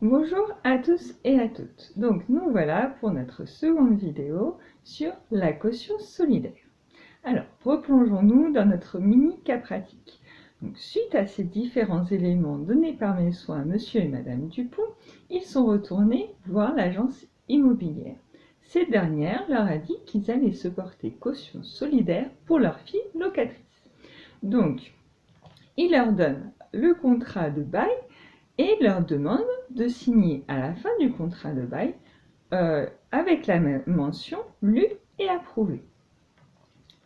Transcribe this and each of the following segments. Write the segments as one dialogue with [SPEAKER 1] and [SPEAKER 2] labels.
[SPEAKER 1] Bonjour à tous et à toutes. Donc nous voilà pour notre seconde vidéo sur la caution solidaire. Alors replongeons-nous dans notre mini cas pratique. Donc, suite à ces différents éléments donnés par mes soins Monsieur et Madame Dupont, ils sont retournés voir l'agence immobilière. Cette dernière leur a dit qu'ils allaient se porter caution solidaire pour leur fille locatrice. Donc, ils leur donnent le contrat de bail et leur demande de signer à la fin du contrat de bail avec la mention lu et approuvé.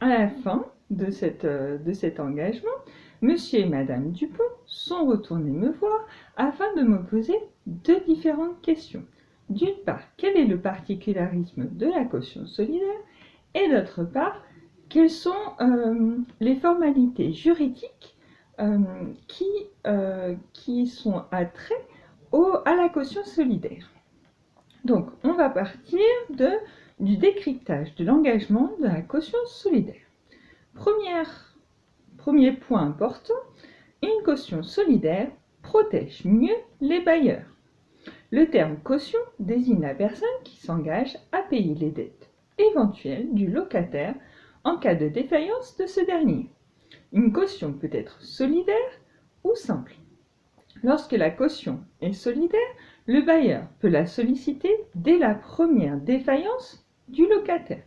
[SPEAKER 1] À la fin de cet engagement, Monsieur et Madame Dupont sont retournés me voir afin de me poser deux différentes questions. D'une part, quel est le particularisme de la caution solidaire et d'autre part, quelles sont les formalités juridiques qui sont attraits à la caution solidaire. Donc, on va partir du décryptage de l'engagement de la caution solidaire. Premier point important, une caution solidaire protège mieux les bailleurs. Le terme caution désigne la personne qui s'engage à payer les dettes éventuelles du locataire en cas de défaillance de ce dernier. Une caution peut être solidaire ou simple. Lorsque la caution est solidaire, le bailleur peut la solliciter dès la première défaillance du locataire.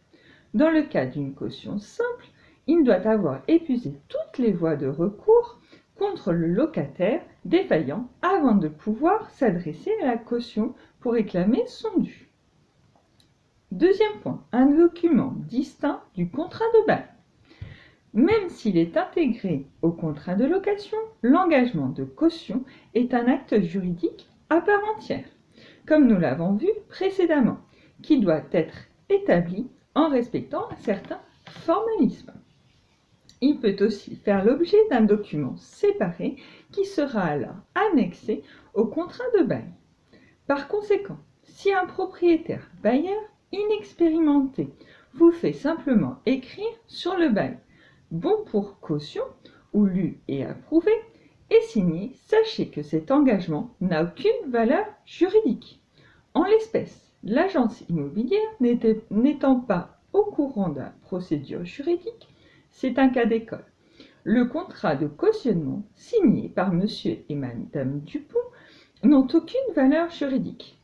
[SPEAKER 1] Dans le cas d'une caution simple, il doit avoir épuisé toutes les voies de recours contre le locataire défaillant avant de pouvoir s'adresser à la caution pour réclamer son dû. Deuxième point, un document distinct du contrat de bail. Même s'il est intégré au contrat de location, l'engagement de caution est un acte juridique à part entière, comme nous l'avons vu précédemment, qui doit être établi en respectant certains formalismes. Il peut aussi faire l'objet d'un document séparé qui sera alors annexé au contrat de bail. Par conséquent, si un propriétaire bailleur inexpérimenté vous fait simplement écrire sur le bail « Bon pour caution » ou lu et approuvé et signé, sachez que cet engagement n'a aucune valeur juridique. En l'espèce, l'agence immobilière n'étant pas au courant de la procédure juridique, c'est un cas d'école. Le contrat de cautionnement signé par Monsieur et Madame Dupont n'ont aucune valeur juridique,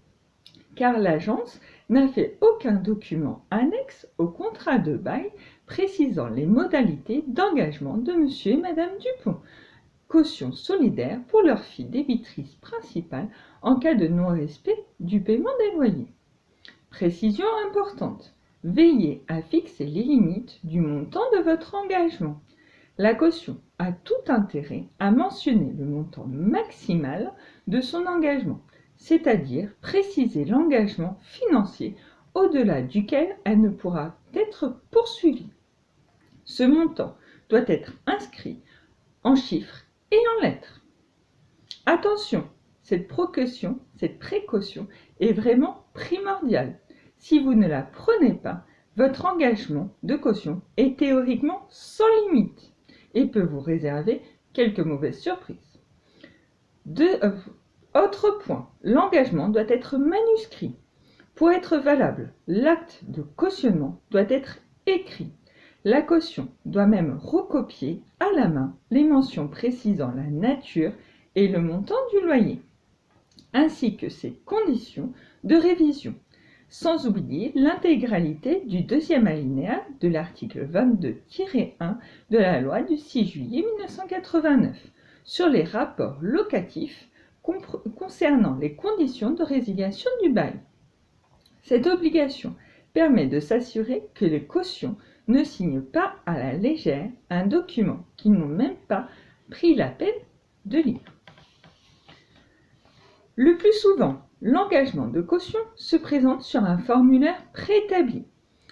[SPEAKER 1] car l'agence n'a fait aucun document annexe au contrat de bail précisant les modalités d'engagement de Monsieur et Madame Dupont, caution solidaire pour leur fille débitrice principale en cas de non-respect du paiement des loyers. Précision importante, veillez à fixer les limites du montant de votre engagement. La caution a tout intérêt à mentionner le montant maximal de son engagement, c'est-à-dire préciser l'engagement financier au-delà duquel elle ne pourra être poursuivie. Ce montant doit être inscrit en chiffres et en lettres. Attention, cette précaution est vraiment primordiale. Si vous ne la prenez pas, votre engagement de caution est théoriquement sans limite et peut vous réserver quelques mauvaises surprises. Autre point, l'engagement doit être manuscrit. Pour être valable, l'acte de cautionnement doit être écrit. La caution doit même recopier à la main les mentions précisant la nature et le montant du loyer, ainsi que ses conditions de révision, sans oublier l'intégralité du deuxième alinéa de l'article 22-1 de la loi du 6 juillet 1989 sur les rapports locatifs concernant les conditions de résiliation du bail. Cette obligation permet de s'assurer que les cautions ne signent pas à la légère un document qu'ils n'ont même pas pris la peine de lire. Le plus souvent, l'engagement de caution se présente sur un formulaire préétabli,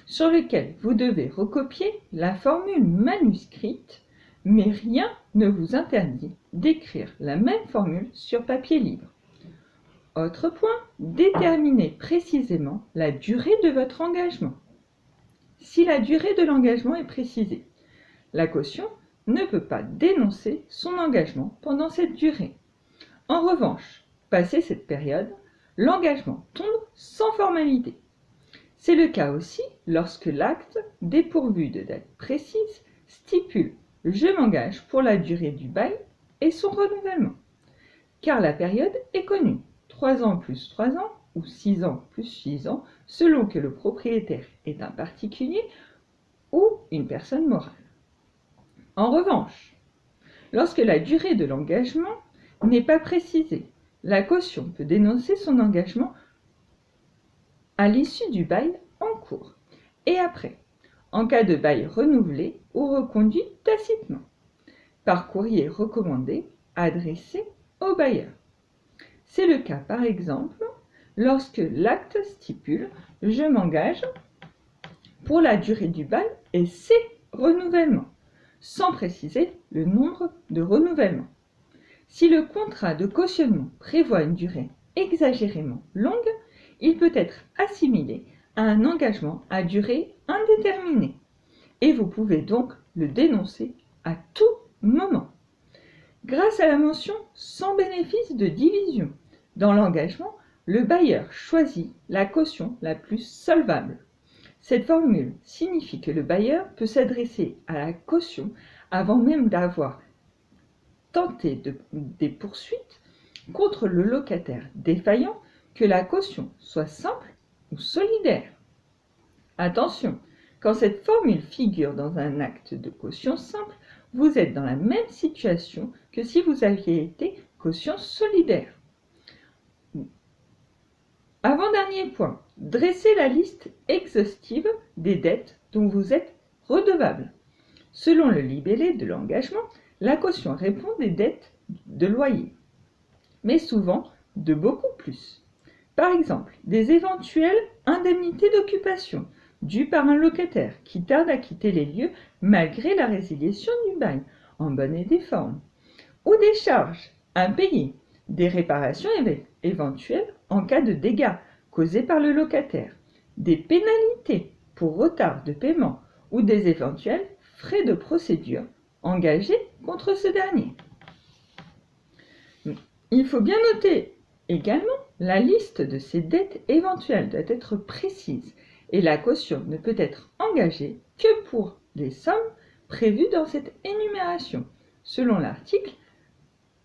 [SPEAKER 1] sur lequel vous devez recopier la formule manuscrite, mais rien ne vous interdit d'écrire la même formule sur papier libre. Autre point, déterminez précisément la durée de votre engagement. Si la durée de l'engagement est précisée, la caution ne peut pas dénoncer son engagement pendant cette durée. En revanche, passé cette période, l'engagement tombe sans formalité. C'est le cas aussi lorsque l'acte, dépourvu de date précise, stipule « Je m'engage pour la durée du bail et son renouvellement », car la période est connue, 3 ans plus 3 ans ou 6 ans plus 6 ans, selon que le propriétaire est un particulier ou une personne morale. En revanche, lorsque la durée de l'engagement n'est pas précisée, la caution peut dénoncer son engagement à l'issue du bail en cours et après, en cas de bail renouvelé ou reconduit tacitement, par courrier recommandé adressé au bailleur. C'est le cas par exemple lorsque l'acte stipule « Je m'engage pour la durée du bail et ses renouvellements », sans préciser le nombre de renouvellements. Si le contrat de cautionnement prévoit une durée exagérément longue, il peut être assimilé à un engagement à durée indéterminée et vous pouvez donc le dénoncer à tout moment. Grâce à la mention « sans bénéfice de division » dans l'engagement, le bailleur choisit la caution la plus solvable. Cette formule signifie que le bailleur peut s'adresser à la caution avant même d'avoir tenté des poursuites contre le locataire défaillant, que la caution soit simple ou solidaire. Attention, quand cette formule figure dans un acte de caution simple, vous êtes dans la même situation que si vous aviez été caution solidaire. Avant-dernier point, dressez la liste exhaustive des dettes dont vous êtes redevable. Selon le libellé de l'engagement, la caution répond des dettes de loyer, mais souvent de beaucoup plus. Par exemple, des éventuelles indemnités d'occupation dues par un locataire qui tarde à quitter les lieux malgré la résiliation du bail, en bonne et due forme, ou des charges impayées, des réparations éventuelles en cas de dégâts causés par le locataire, des pénalités pour retard de paiement ou des éventuels frais de procédure engagés contre ce dernier. Il faut bien noter également la liste de ces dettes éventuelles doit être précise et la caution ne peut être engagée que pour les sommes prévues dans cette énumération, selon l'article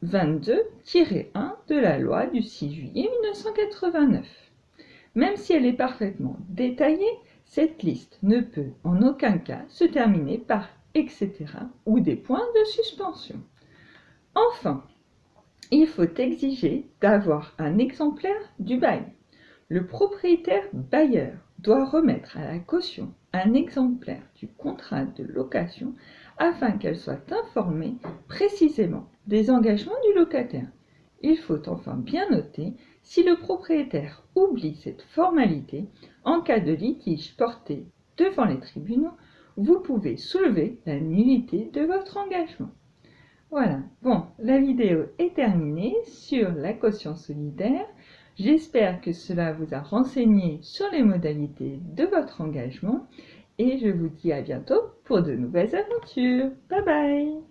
[SPEAKER 1] 22-1 de la loi du 6 juillet 1989. Même si elle est parfaitement détaillée, cette liste ne peut en aucun cas se terminer par etc. ou des points de suspension. Enfin, il faut exiger d'avoir un exemplaire du bail. Le propriétaire bailleur doit remettre à la caution un exemplaire du contrat de location afin qu'elle soit informée précisément des engagements du locataire. Il faut enfin bien noter, si le propriétaire oublie cette formalité, en cas de litige porté devant les tribunaux, vous pouvez soulever la nullité de votre engagement. Voilà, bon, la vidéo est terminée sur la caution solidaire. J'espère que cela vous a renseigné sur les modalités de votre engagement et je vous dis à bientôt pour de nouvelles aventures. Bye bye!